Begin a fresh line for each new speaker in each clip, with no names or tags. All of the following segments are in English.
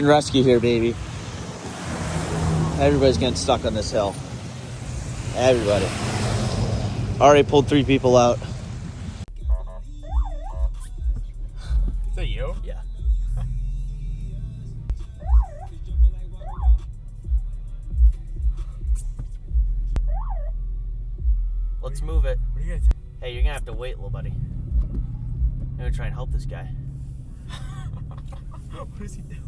Rescue here, baby. Everybody's getting stuck on this hill. Everybody. Already pulled 3 people out.
Is that you?
Yeah. Let's move it.
What are you gonna tell?
Hey, you're gonna have to wait, little buddy. I'm gonna try and help this guy.
What is he doing?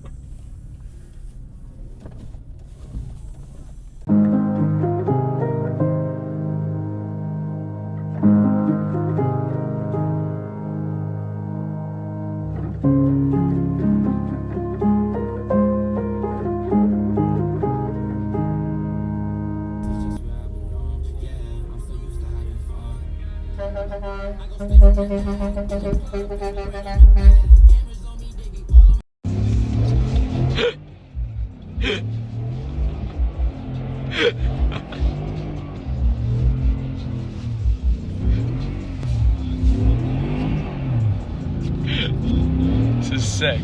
This is sick.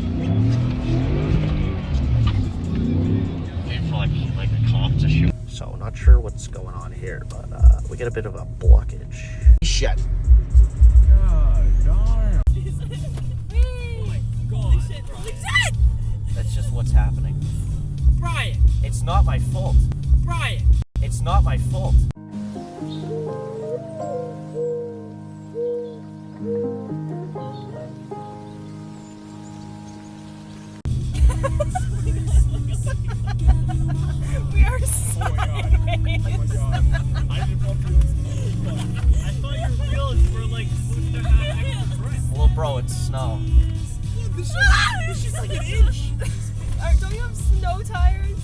Waiting for like a cop to shoot. So not sure what's going on here, but we get a bit of a blockage. Shit.
God darn.
Oh my god.
That's just what's happening.
Brian!
It's not my fault.
Brian!
It's not my fault.
We are
Oh my god. Oh my god. I didn't fall through this. I thought your wheels were like supposed to have extra grip.
Well, bro, it's snow.
This is like an inch! Don't you have snow tires?